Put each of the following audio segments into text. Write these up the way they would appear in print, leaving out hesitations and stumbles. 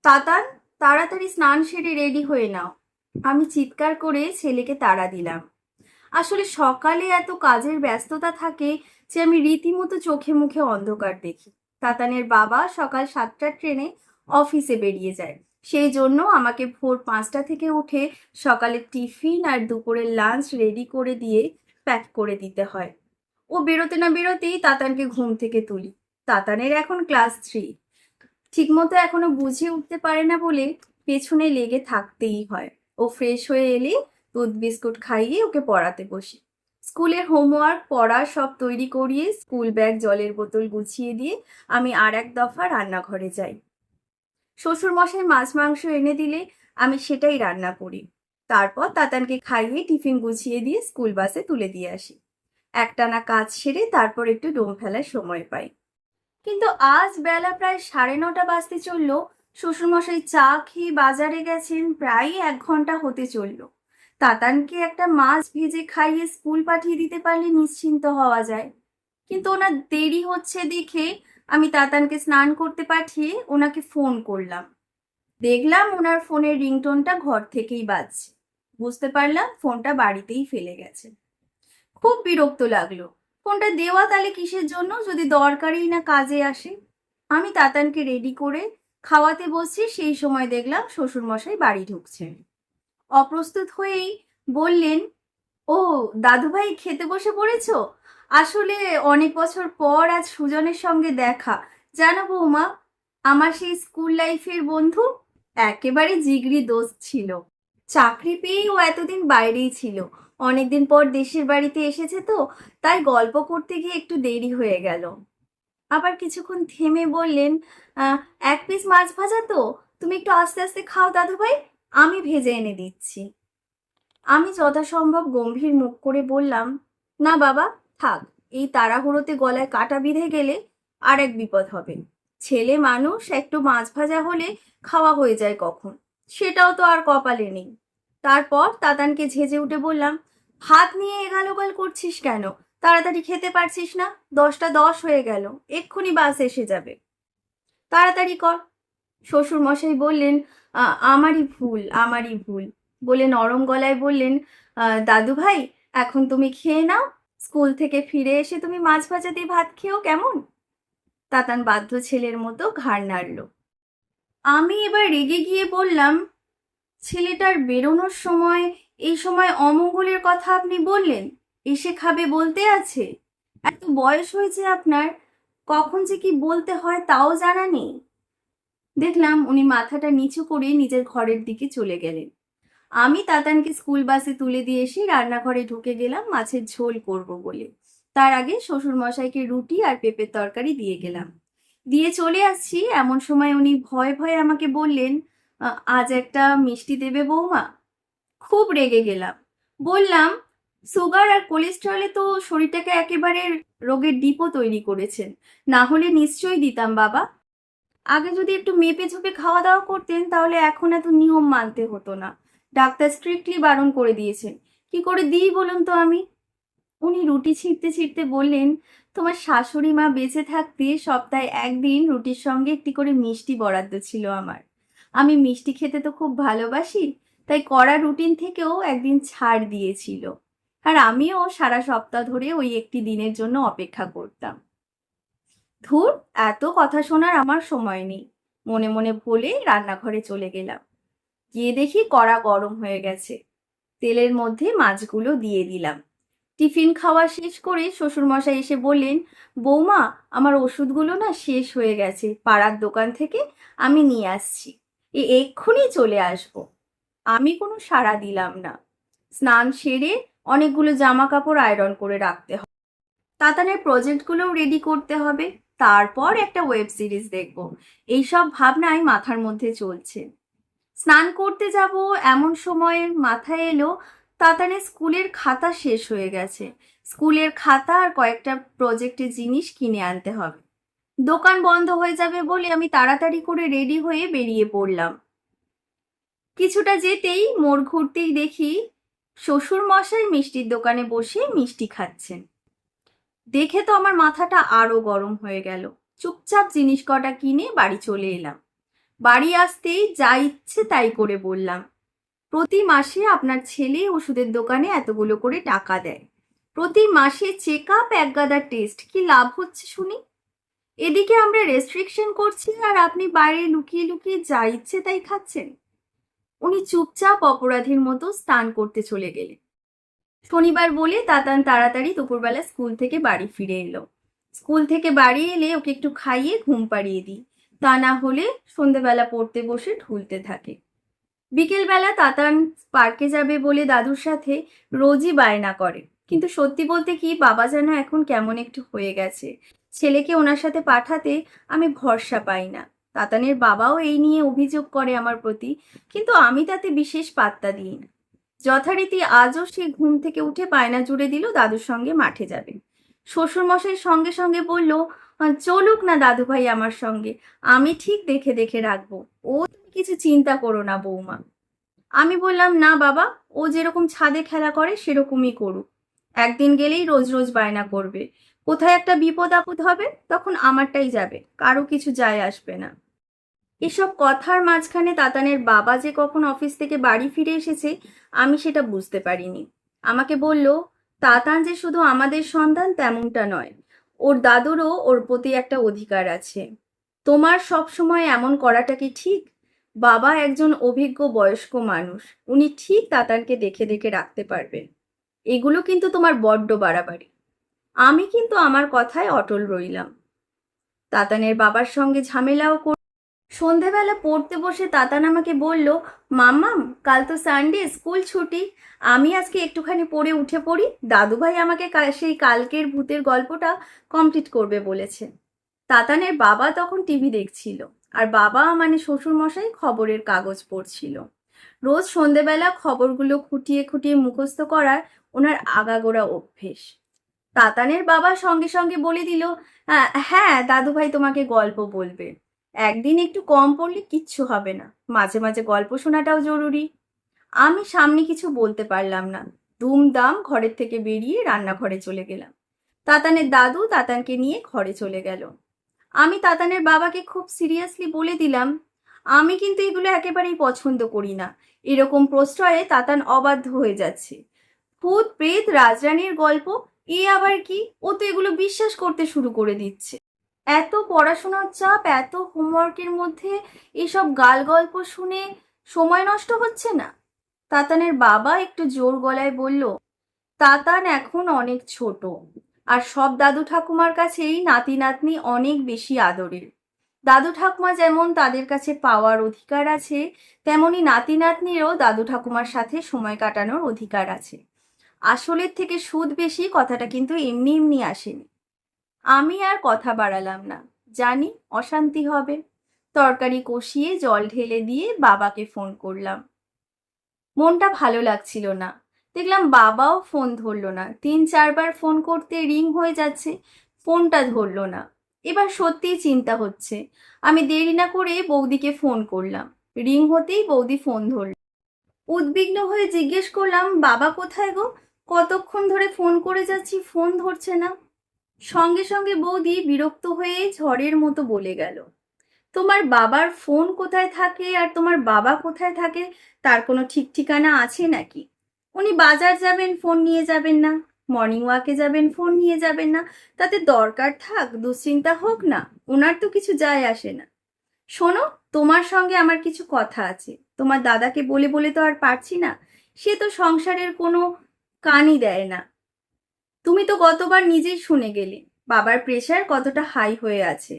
তাতান, তাড়াতাড়ি স্নান সেরে রেডি হয়ে নাও। আমি চিৎকার করে ছেলেকে তাড়া দিলাম। আসলে সকালে এত কাজের ব্যস্ততা থাকে যে আমি রীতিমতো চোখে মুখে অন্ধকার দেখি। তাতানের বাবা সকাল 7টার ট্রেনে অফিসে বেরিয়ে যায়। সেই জন্য আমাকে ভোর 5টা থেকে উঠে সকালের টিফিন আর দুপুরের লাঞ্চ রেডি করে দিয়ে প্যাক করে দিতে হয়। ও বেরোতে না বেরোতেই তাতানকে ঘুম থেকে তুলি। তাতানের এখন ক্লাস 3। ঠিকমতো এখনো বুঝে উঠতে পারে না বলে পেছনে লেগে থাকতেই হয়। ও ফ্রেশ হয়ে এলে দুধ বিস্কুট খাইয়ে ওকে পড়াতে বসি। স্কুলের হোমওয়ার্ক পড়া সব তৈরি করিয়ে স্কুল ব্যাগ জলের বোতল গুছিয়ে দিয়ে আমি আর এক দফা রান্নাঘরে যাই। শ্বশুর মশাই মাছ মাংস এনে দিলে আমি সেটাই রান্না করি। তারপর তাতানকে খাইয়ে টিফিন গুছিয়ে দিয়ে স্কুল বাসে তুলে দিয়ে আসি। একটানা কাজ সেরে তারপর একটু ডোম ফেলার সময় পাই। কিন্তু আজ বেলা প্রায় 9:30 বাজতে চললো। শ্বশুরমশাই চা খেয়ে বাজারে গেছেন, প্রায় 1 ঘন্টা হতে চললো। তাতানকে একটা মাছ ভেজে খাইয়ে স্কুল পাঠিয়ে দিতে পারলে নিশ্চিন্ত হওয়া যায়। কিন্তু ওনার দেরি হচ্ছে দেখে আমি তাতানকে স্নান করতে পাঠিয়ে ওনাকে ফোন করলাম। দেখলাম ওনার ফোনের রিংটোনটা ঘর থেকেই বাজছে। বুঝতে পারলাম ফোনটা বাড়িতেই ফেলে গেছে। খুব বিরক্ত লাগলো। ফোনটা দেওয়া তাহলে কিসের জন্য, যদি দরকারই না কাজে আসে। আমি তাতানকে রেডি করে খাওয়াতে বসছি, সেই সময় দেখলাম শ্বশুর মশাই বাড়ি ঢুকছেন। অপ্রস্তুত হয়েই বললেন, ও দাদুভাই খেতে বসে পড়েছো? আসলে অনেক বছর পর আজ সুজনের সঙ্গে দেখা। জানো বৌমা, আমার সেই স্কুল লাইফের বন্ধু, একেবারে জিগরি দোস্ত ছিল। চাকরি পেয়েই ও এতদিন বাইরেই ছিল। অনেকদিন পর দেশের বাড়িতে এসেছে তো, তাই গল্প করতে গিয়ে একটু দেরি হয়ে গেল। আবার কিছুক্ষণ থেমে বললেন, আহ 1 পিস মাছ ভাজা তো, তুমি একটু আস্তে আস্তে খাও দাদুভাই, আমি ভেজে এনে দিচ্ছি। আমি যথাসম্ভব গম্ভীর মুখ করে বললাম, না বাবা, থাক। এই তাড়াহুড়োতে গলায় কাটা বিঁধে গেলে আর এক বিপদ হবে। ছেলে মানুষ, একটু মাছ ভাজা হলে খাওয়া হয়ে যায় কখন, সেটাও তো আর কপালে নেই। তারপর তাতানকে ঝেঁঝে উঠে বললাম, হাত নিয়ে এগালোগাল করছিস কেন? তাড়াতাড়ি খেতে পারছিস না? 10টা 10 হয়ে গেল, এক্ষুনি বাস এসে যাবে, তাড়াতাড়ি কর। শ্বশুর মশাই বললেন, আমারই ভুল, আমারই ভুল বলে নরম গলায় বললেন, দাদু ভাই, এখন তুমি খেয়ে নাও। স্কুল থেকে ফিরে এসে তুমি মাছ ভাজা দিয়ে ভাত খেও কেমন? তাতান বাধ্য ছেলের মতো ঘাড় নাড়ল। আমি এবার রেগে গিয়ে বললাম, ছেলেটার বেরোনোর সময় এই সময় অমঙ্গলের কথা আপনি বললেন? এসে খাবে বলতে আছে? এত বয়স হয়েছে আপনার, কখন যে কি বলতে হয় তাও জানা নেই। দেখলাম উনি মাথাটা নিচু করে নিজের ঘরের দিকে চলে গেলেন। আমি তাতানকে স্কুল বাসে তুলে দিয়ে এসে রান্নাঘরে ঢুকে গেলাম মাছের ঝোল করব বলে। তার আগে শ্বশুর মশাইকে রুটি আর পেঁপের তরকারি দিয়ে গেলাম। দিয়ে চলে আসছি এমন সময় উনি ভয়ে ভয়ে আমাকে বললেন, আজ একটা মিষ্টি দেবে বৌমা? খুব রেগে গেলাম। বললাম, সুগার আর কোলেস্টেরলে তো শরীরটাকে একেবারে রোগের ডিপো তৈরি করেছেন, না হলে নিশ্চয়ই দিতাম বাবা। আগে যদি একটু মেপে ঝুপে খাওয়া দাওয়া করতেন তাহলে এখন এত নিয়ম মানতে হতো না। ডাক্তার স্ট্রিক্টলি বারণ করে দিয়েছেন। কি করে দিই বলুন তো আমি? উনি রুটি ছিঁড়তে ছিঁড়তে বললেন, তোমার শাশুড়ি মা বেঁচে থাকতে সপ্তাহে একদিন রুটির সঙ্গে একটি করে মিষ্টি বরাদ্দ ছিল আমার। আমি মিষ্টি খেতে তো খুব ভালোবাসি, তাই কড়া রুটিন থেকেও একদিন ছাড় দিয়েছিল। আর আমিও সারা সপ্তাহ ধরে ওই একটি দিনের জন্য অপেক্ষা করতাম। ধুর, এত কথা শোনার আমার সময় নেই, মনে মনে বলে রান্নাঘরে চলে গেলাম। গিয়ে দেখি কড়া গরম হয়ে গেছে। তেলের মধ্যে মাছগুলো দিয়ে দিলাম। টিফিন খাওয়া শেষ করে শ্বশুরমশাই এসে বললেন, বৌমা, আমার ওষুধগুলো না শেষ হয়ে গেছে, পাড়ার দোকান থেকে আমি নিয়ে আসছি, এক্ষুনি চলে আসবো। আমি কোনো সাড়া দিলাম না। স্নান সেরে অনেকগুলো জামা কাপড় আয়রন করে রাখতে হবে, তাতানের প্রজেক্টগুলোও রেডি করতে হবে, তারপর একটা ওয়েব সিরিজ দেখব, এইসব ভাবনাই মাথার মধ্যে চলছে। স্নান করতে যাব এমন সময় মাথায় এলো তাতানের স্কুলের খাতা শেষ হয়ে গেছে। স্কুলের খাতা আর কয়েকটা প্রজেক্টের জিনিস কিনে আনতে হবে। দোকান বন্ধ হয়ে যাবে বলে আমি তাড়াতাড়ি করে রেডি হয়ে বেরিয়ে পড়লাম। কিছুটা যেতেই মোড় ঘুরতেই দেখি শ্বশুর মশাই মিষ্টির দোকানে বসে মিষ্টি খাচ্ছেন। দেখে তো আমার মাথাটা আরো গরম হয়ে গেল। চুপচাপ জিনিস কটা কিনে বাড়ি চলে এলাম। বাড়ি আসতেই যা ইচ্ছে তাই করে বললাম, প্রতি মাসে আপনার ছেলে ওষুধের দোকানে এতগুলো করে টাকা দেয়, প্রতি মাসে চেক আপ, এক গাদা টেস্ট, কি লাভ হচ্ছে শুনি? এদিকে আমরা রেস্ট্রিকশন করছি আর আপনি বাইরে লুকিয়ে লুকিয়ে যা ইচ্ছে তাই খাচ্ছেন। উনি চুপচাপ অপরাধীর মতো স্নান করতে চলে গেলেন। শনিবার বলে তাতান তাড়াতাড়ি দুপুরবেলা স্কুল থেকে বাড়ি ফিরে এলো। স্কুল থেকে বাড়ি এলে ওকে একটু খাইয়ে ঘুম পাড়িয়ে দিই, তা না হলে সন্ধেবেলা পড়তে বসে ঢুলতে থাকে। বিকেলবেলা তাতান পার্কে যাবে বলে দাদুর সাথে রোজই বায়না করে, কিন্তু সত্যি বলতে কি বাবা যেন এখন কেমন একটু হয়ে গেছে। ছেলেকে ওনার সাথে পাঠাতে আমি ভরসা পাই না। তাতানের বাবাও এই নিয়ে অভিযোগ করে আমার প্রতি, কিন্তু আমি তাতে বিশেষ পাত্তা দিই না। যথারীতি আজও সে ঘুম থেকে উঠে বায়না জুড়ে দিল দাদুর সঙ্গে মাঠে যাবে। শ্বশুরমশাই সঙ্গে সঙ্গে বলল, চলুক না দাদু ভাই আমার সঙ্গে, আমি ঠিক দেখে দেখে রাখবো, ও তুমি কিছু চিন্তা করো না বৌমা। আমি বললাম, না বাবা, ও যেরকম ছাদে খেলা করে সেরকমই করুক, একদিন গেলেই রোজ রোজ বায়না করবে, কোথায় একটা বিপদ আপদ হবে তখন আমারটাই যাবে, কারো কিছু যায় আসবে না। এসব কথার মাঝখানে তাতানের বাবা যে কখন অফিস থেকে বাড়ি ফিরে এসেছে আমি সেটা বুঝতে পারিনি। আমাকে বলল, তাতান যে শুধু আমাদের সন্তান তেমনটা নয়, ওর দাদুরও ওর প্রতি একটা অধিকার আছে। তোমার সব সময় এমন করাটা কি ঠিক? বাবা একজন অভিজ্ঞ বয়স্ক মানুষ, উনি ঠিক তাতানকে দেখে দেখে রাখতে পারবেন। এগুলো কিন্তু তোমার বড্ড বাড়াবাড়ি। আমি কিন্তু আমার কথায় অটল রইলাম। তাতানের বাবার সঙ্গে ঝামেলাও সন্ধেবেলা পড়তে বসে তাতান আমাকে বলল, মাম্মাম কাল তো সানডে, স্কুল ছুটি, আমি আজকে একটুখানি পড়ে উঠে পড়ি, দাদুভাই আমাকে সেই কালকের ভূতের গল্পটা কমপ্লিট করবে বলেছে। তাতানের বাবা তখন টিভি দেখছিল, আর বাবা মানে শ্বশুরমশাই খবরের কাগজ পড়ছিল। রোজ সন্ধেবেলা খবরগুলো খুঁটিয়ে খুঁটিয়ে মুখস্থ করার ওনার আগাগোড়া অভ্যেস। তাতানের বাবা সঙ্গে সঙ্গে বলে দিল, হ্যাঁ দাদুভাই তোমাকে গল্প বলবে, একদিন একটু কম পড়লে কিচ্ছু হবে না, মাঝে মাঝে গল্প শোনাটাও জরুরি। আমি সামনে কিছু বলতে পারলাম না, দুমদাম ঘরের থেকে বেরিয়ে রান্নাঘরে চলে গেলাম। তাতানের দাদু তাতানকে নিয়ে ঘরে চলে গেল। আমি তাতানের বাবাকে খুব সিরিয়াসলি বলে দিলাম, আমি কিন্তু এগুলো একেবারেই পছন্দ করি না। এরকম প্রশ্রয়ে তাতান অবাধ্য হয়ে যাচ্ছে। ভূত প্রেত রাজরানীর গল্প, এ আবার কি? ও তো এগুলো বিশ্বাস করতে শুরু করে দিচ্ছে। এত পড়াশোনার চাপ, এত হোমওয়ার্কের মধ্যে এসব গাল গল্প শুনে সময় নষ্ট হচ্ছে না? তাতানের বাবা একটু জোর গলায় বলল, তাতান এখন অনেক ছোট, আর সব দাদু ঠাকুমার কাছেই নাতি নাতনি অনেক বেশি আদরের। দাদু ঠাকুমা যেমন তাদের কাছে পাওয়ার অধিকার আছে, তেমনি নাতি নাতনিরও দাদু ঠাকুমার সাথে সময় কাটানোর অধিকার আছে। আসলের থেকে সুদ বেশি কথাটা কিন্তু এমনি এমনি আসেনি। আমি আর কথা বাড়ালাম না, জানি অশান্তি হবে। তরকারি কষিয়ে জল ঢেলে দিয়ে বাবাকে ফোন করলাম। মনটা ভালো লাগছিল না। দেখলাম বাবাও ফোন ধরলো না, 3-4 বার ফোন করতে রিং হয়ে যাচ্ছে, ফোনটা ধরলো না। এবার সত্যিই চিন্তা হচ্ছে। আমি দেরি না করে বৌদিকে ফোন করলাম। রিং হতেই বৌদি ফোন ধরল। উদ্বিগ্ন হয়ে জিজ্ঞেস করলাম, বাবা কোথায় গো? কতক্ষণ ধরে ফোন করে যাচ্ছি, ফোন ধরছে না। সঙ্গে সঙ্গে বৌদি বিরক্ত হয়ে ঝড়ের মতো বলে গেল, তোমার বাবার ফোন কোথায় থাকে আর তোমার বাবা কোথায় থাকে তার কোনো ঠিক ঠিকানা আছে নাকি? উনি বাজার যাবেন, ফোন নিয়ে যাবেন না, মর্নিং ওয়াকে যাবেন, ফোন নিয়ে যাবেন না, তাতে দরকার থাক দুশ্চিন্তা হোক না, ওনার তো কিছু যায় আসে না। শোনো, তোমার সঙ্গে আমার কিছু কথা আছে, তোমার দাদাকে বলে বলে তো আর পারছি না, সে তো সংসারের কোনো কানই দেয় না। তুমি তো গতবার নিজেই শুনে গেলে বাবার প্রেশার কতটা হাই হয়ে আছে,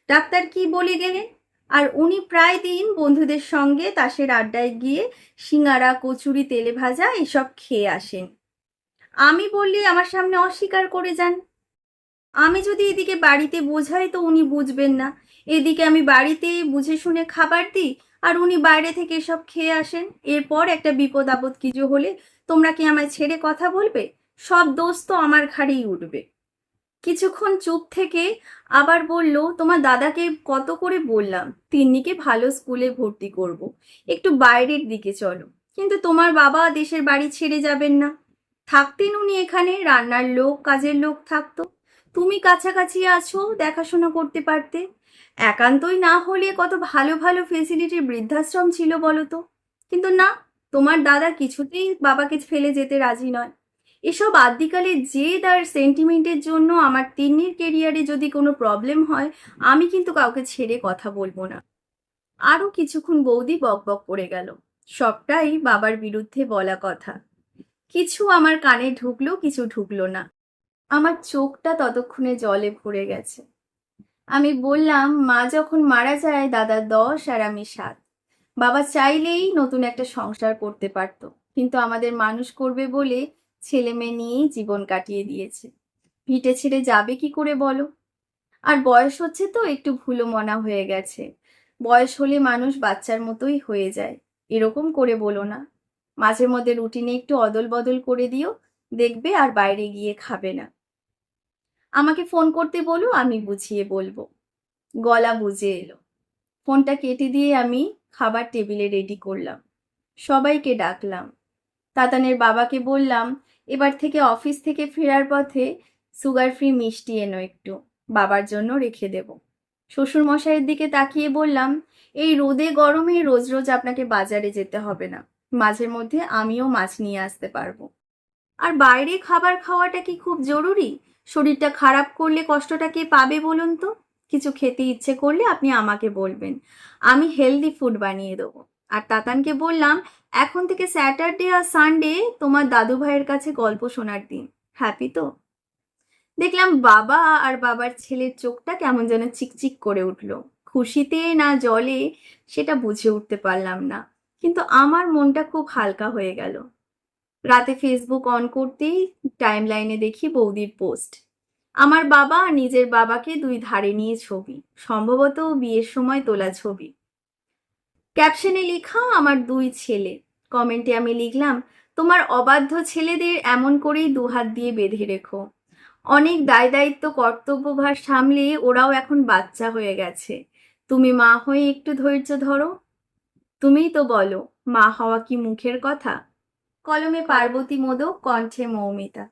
ডাক্তার কি বলে গেলেন। আর উনি প্রায় দিন বন্ধুদের সঙ্গে তাসের আড্ডায় গিয়ে সিঙ্গারা, কচুরি, তেলে ভাজা এসব খেয়ে আসেন। আমি বললে আমার সামনে অস্বীকার করে যান। আমি যদি এদিকে বাড়িতে বোঝাই তো উনি বুঝবেন না, এদিকে আমি বাড়িতে বুঝে শুনে খাবার দিই আর উনি বাইরে থেকে এসব খেয়ে আসেন। এরপর একটা বিপদ আপদ কিছু হলে তোমরা কি আমায় ছেড়ে কথা বলবে? সব দোষ তো আমার ঘাড়েই উঠবে। কিছুক্ষণ চুপ থেকে আবার বলল, তোমার দাদাকে কত করে বললাম তিন্নিকে ভালো স্কুলে ভর্তি করব, একটু বাইরের দিকে চলো, কিন্তু তোমার বাবা দেশের বাড়ি ছেড়ে যাবেন না। থাকতেন উনি এখানে, রান্নার লোক, কাজের লোক থাকতো, তুমি কাছাকাছি আছো, দেখাশোনা করতে পারতে। একান্তই না হলে কত ভালো ভালো ফেসিলিটির বৃদ্ধাশ্রম ছিল বলো তো। কিন্তু না, তোমার দাদা কিছুতেই বাবাকে ফেলে যেতে রাজি নয়। এসব আদ্যিকালে জেদ আর সেন্টিমেন্টের জন্য আমার তিন্নির কেরিয়ারে যদি কোনো প্রবলেম হয়, আমি কিন্তু কাউকে ছেড়ে কথা বলবো না। আরো কিছুক্ষণ বৌদি বকবক করে গেল। সবটাই বাবার বিরুদ্ধে বলা কথা। কিছু আমার কানে ঢুকলো, কিছু ঢুকলো না। আমার চোখটা ততক্ষণে জলে ভরে গেছে। আমি বললাম, মা যখন মারা যায় দাদা 10 আর আমি 7। বাবা চাইলেই নতুন একটা সংসার করতে পারতো, কিন্তু আমাদের মানুষ করবে বলে ছেলে মেয়ে নিয়েই জীবন কাটিয়ে দিয়েছে। ভিটে ছেড়ে যাবে কি করে বলো? আর বয়স হচ্ছে তো একটু ভুলো মনা হয়ে গেছে। বয়স হলে মানুষ বাচ্চার মতোই হয়ে যায়। এরকম করে বলো না। মাঝে মধ্যে রুটিনে একটু অদল বদল করে দিও, দেখবে আর বাইরে গিয়ে খাবে না। আমাকে ফোন করতে বলো, আমি বুঝিয়ে বলবো। গলা বুঝে এলো। ফোনটা কেটে দিয়ে আমি খাবার টেবিলে রেডি করলাম। সবাইকে ডাকলাম। তাতানের বাবাকে বললাম, এবার থেকে অফিস থেকে ফেরার পথে সুগার ফ্রি মিষ্টি এনো একটু, বাবার জন্য রেখে দেব। শ্বশুর মশাইয়ের দিকে তাকিয়ে বললাম, এই রোদে গরমে রোজ রোজ আপনাকে বাজারে যেতে হবে না, মাঝে মধ্যে আমিও মাছ নিয়ে আসতে পারবো। আর বাইরে খাবার খাওয়াটা কি খুব জরুরি? শরীরটা খারাপ করলে কষ্টটা কে পাবে বলুন তো? কিছু খেতে ইচ্ছে করলে আপনি আমাকে বলবেন, আমি হেলদি ফুড বানিয়ে দেবো। আর তাতানকে বললাম, এখন থেকে স্যাটারডে আর সানডে তোমার দাদু ভাইয়ের কাছে গল্প শোনার দিন। হ্যাপি তো? দেখলাম বাবা আর বাবার ছেলের চোখটা কেমন যেন চিকচিক করে উঠলো। খুশিতে না জলে সেটা বুঝে উঠতে পারলাম না, কিন্তু আমার মনটা খুব হালকা হয়ে গেল। রাতে ফেসবুক অন করতেই টাইম লাইনে দেখি বৌদির পোস্ট। আমার বাবা আর নিজের বাবাকে দুই ধারে নিয়ে ছবি, সম্ভবত বিয়ের সময় তোলা ছবি। ক্যাপশনে লেখা, আমার দুই ছেলে। কমেন্টে আমি লিখলাম, তোমার অবাধ্য ছেলেদের এমন করেই দুহাত দিয়ে বেঁধে রেখো। অনেক দায় দায়িত্ব কর্তব্যভার সামলে ওরাও এখন বাচ্চা হয়ে গেছে। তুমি মা হয়ে একটু ধৈর্য ধরো। তুমিই তো বলো, মা হওয়া কি মুখের কথা? কলমে পার্বতী মোদক, কণ্ঠে মৌমিতা।